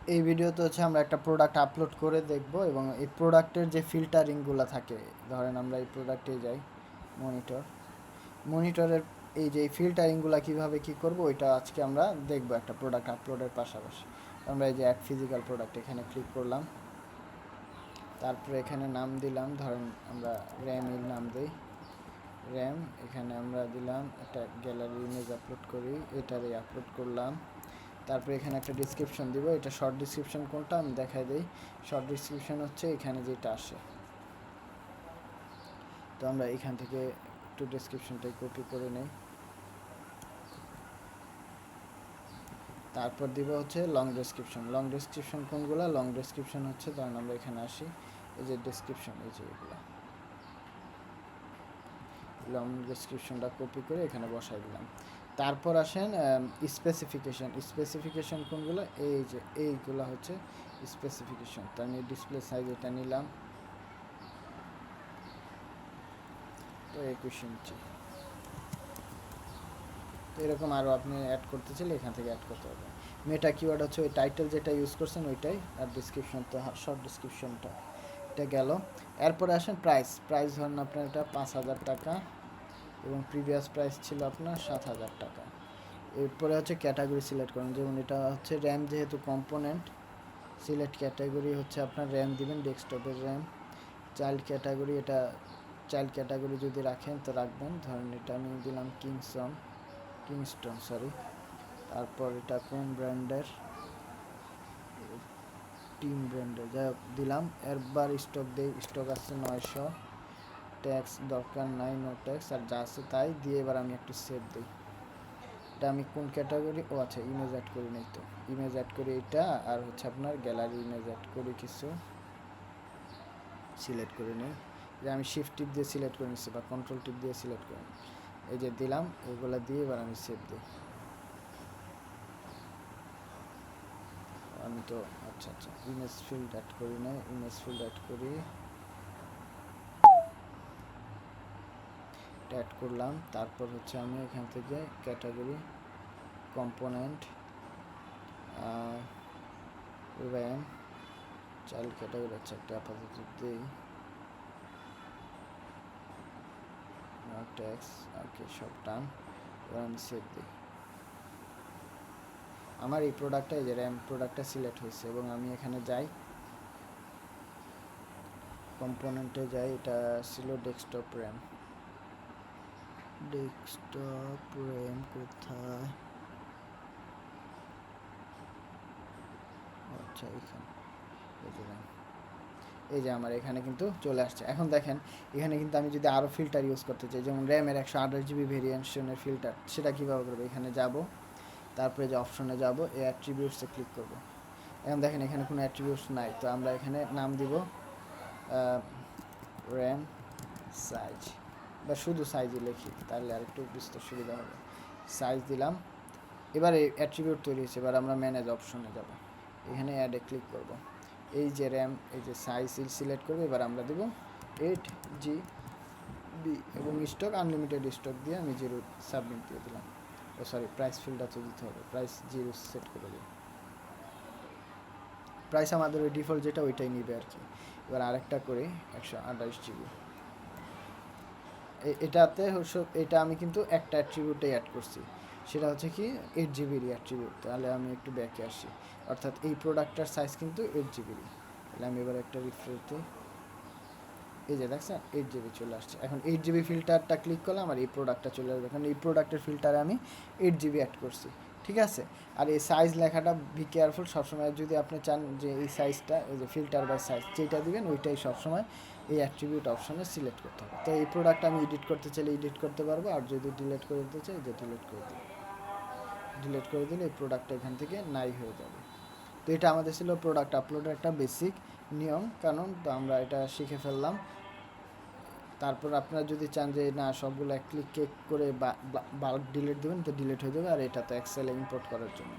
এই ভিডিওতে হচ্ছে আমরা একটা প্রোডাক্ট আপলোড করে দেখব এবং এই প্রোডাক্টের যে ফিল্টারিংগুলো থাকে, ধরেন আমরা এই প্রোডাক্টে যাই, মনিটরের এই যে ফিল্টারিংগুলো কীভাবে কী করব ওইটা আজকে আমরা দেখব একটা প্রোডাক্ট আপলোডের পাশাপাশি। আমরা এই যে অ্যাড ফিজিক্যাল প্রোডাক্ট এখানে ক্লিক করলাম, তারপরে এখানে নাম দিলাম, ধরেন আমরা র্যামের নাম দিই র্যাম, এখানে আমরা দিলাম একটা গ্যালারি ইমেজ আপলোড করি, এটারই আপলোড করলাম। তারপরে এখানে একটা ডিসক্রিপশন দিব, এটা শর্ট ডিসক্রিপশন কোনটা আমি দেখাই দিই। শর্ট ডিসক্রিপশন হচ্ছে এখানে যেটা আসে, তো আমরা এখান থেকে একটু ডিসক্রিপশনটাই কপি করে নেই। তারপর দিব হচ্ছে লং ডেসক্রিপশন। লং ডেসক্রিপশন কোনগুলো? লং ডেসক্রিপশন হচ্ছে, ধরেন আমরা এখানে আসি, এই যে ডেসক্রিপশন, এই যে এগুলো লং ডেসক্রিপশনটা কপি করে এখানে বসাই দিলাম। তারপর আসেন স্পেসিফিকেশন। স্পেসিফিকেশন কোনগুলো? এই যে এইগুলো হচ্ছে স্পেসিফিকেশন। তো আমি ডিসপ্লে সাইজ এটা নিলাম, তো 21 ইঞ্চি। তো এরকম আরও আপনি অ্যাড করতে চাইলে এখান থেকে অ্যাড করতে পারবেন। মেটা কিওয়ার্ড হচ্ছে ওই টাইটেল যেটা ইউজ করছেন ওইটাই, আর ডিসক্রিপশন তো শর্ট ডিসক্রিপশনটা, এটা গেল। এরপরে আসেন প্রাইস। প্রাইস ধরেন আপনার এটা 5,000 টাকা এবং প্রিভিয়াস প্রাইস ছিল আপনার 7,000 টাকা। এরপরে হচ্ছে ক্যাটাগরি সিলেক্ট করুন, যেমন এটা হচ্ছে র্যাম, যেহেতু কম্পোনেন্ট, সিলেক্ট ক্যাটাগরি হচ্ছে আপনার র্যাম দিবেন, ডেস্কটপের র্যাম। চাইল্ড ক্যাটাগরি, এটা চাইল্ড ক্যাটাগরি যদি রাখেন তো রাখবেন, ধরেন এটা আমি দিলাম কিংস্টন সরি। তারপর এটা কোন ব্র্যান্ডের? টিম ব্র্যান্ডের, যাই হোক দিলাম। এরবার স্টক দেই, স্টক আছে 900, ট্যাক্স দরকার নাই, নো ট্যাক্স, আর যা আছে তাই দিয়ে এবার আমি একটু সেভ দিই। এটা আমি কোন ক্যাটাগরি? ও আচ্ছা, ইমেজ অ্যাড করি নাই, তো ইমেজ অ্যাড করি এটা, আর হচ্ছে আপনার গ্যালারি ইমেজ অ্যাড করি, কিছু সিলেক্ট করে নিই, যে আমি শিফট টিপ দিয়ে সিলেক্ট করে নিচ্ছি বা কন্ট্রোল টিপ দিয়ে সিলেক্ট করে নিই, এই যে দিলাম, এগুলো দিয়ে এবার আমি সেভ দিই। আমি তো আচ্ছা ইমেজ ফিল্ড অ্যাড করি না, ইমেজ ফিল্ড অ্যাড করি, অ্যাড করলাম। তারপর হচ্ছে আমি এখান থেকে category, component, RAM, child category, আচ্ছা একটা আপাতত দিই, ট্যাক্স, ওকে সব ডান। এবার আমি সেভ দিই। আমার এই প্রোডাক্টটা, এই যে র্যাম প্রোডাক্টটা সিলেক্ট হয়েছে, এবং আমি এখানে যাই, কম্পোনেন্টে যাই, এটা ছিল ডেস্কটপ র্যাম। ডেস্কটপ র্যাম কোথায়? আচ্ছা এখানে, এই যে র্যাম, এই যে আমার এখানে কিন্তু চলে আসছে। এখন দেখেন এখানে কিন্তু আমি যদি আরও ফিল্টার ইউজ করতে চাই, যেমন র্যামের 128 GB ভেরিয়েশনের ফিল্টার, সেটা কীভাবে করবো? এখানে যাব, তারপরে যে অপশনে যাব, এই অ্যাট্রিবিউটসে ক্লিক করব। এখন দেখেন এখানে কোনো অ্যাট্রিবিউটস নাই, তো আমরা এখানে নাম দিব র্যাম সাইজ, বা শুধু সাইজই লিখি, তাহলে আর একটু বুঝতে সুবিধা হবে। সাইজ দিলাম। এবার এই অ্যাট্রিবিউট তৈরি হয়েছে, এবার আমরা ম্যানেজ অপশনে যাব, এখানে অ্যাডে ক্লিক করব, এই যে র্যাম, এই যে সাইজ সিলেক্ট করবো, এবার আমরা দেবো 8 GB এবং স্টক আনলিমিটেড স্টক দিয়ে আমি 0 সাবমিট দিয়ে দিলাম। ও সরি, প্রাইস ফিল্ডটা তো দিতে হবে, প্রাইস 0 সেট করে দিই। প্রাইস আমাদের ওই ডিফল্ট যেটা ওইটাই নিবে আর কি। এবার আরেকটা করি, 128 GB। এটাতে এটা আমি কিন্তু একটা অ্যাট্রিবিউটেই অ্যাড করছি, সেটা হচ্ছে কি 8 GB অ্যাট্রিবিউট। তাহলে আমি একটু ব্যাকে আসি, অর্থাৎ এই প্রোডাক্টটার সাইজ কিন্তু 8 GB। তাহলে আমি এবার একটা রিফ্রেশ দিই, এই যে দেখছেন 8 GB চলে আসছে। এখন 8 GB ফিল্টারটা ক্লিক করলাম আর এই প্রোডাক্টটা চলে আসবে, কারণ এই প্রোডাক্টের ফিল্টারে আমি 8 GB অ্যাড করছি, ঠিক আছে। আর এই সাইজ লেখাটা বি কেয়ারফুল, সবসময় যদি আপনি চান যে এই সাইজটা, এই যে ফিল্টার বাই সাইজ যেটা দিবেন ওইটাই সবসময় এই অ্যাট্রিবিউট অপশনে সিলেক্ট করতে হবে। তো এই প্রোডাক্ট আমি এডিট করতে চাইলে এডিট করতে পারবো, আর যদি ডিলিট করে দিতে চাই, যে ডিলিট করে দিই, ডিলিট করে দিলে এই প্রোডাক্টটা এখান থেকে নাই হয়ে যাবে। তো এটা আমাদের ছিল প্রোডাক্ট আপলোডের একটা বেসিক নিয়ম কানুন, তো আমরা এটা শিখে ফেললাম। তারপর আপনারা যদি চান যে না সবগুলো এক ক্লিক করে বাল্ক ডিলিট দেবেন, তো ডিলিট হয়ে যাবে, আর এটা তো এক্সেলে ইম্পোর্ট করার জন্য।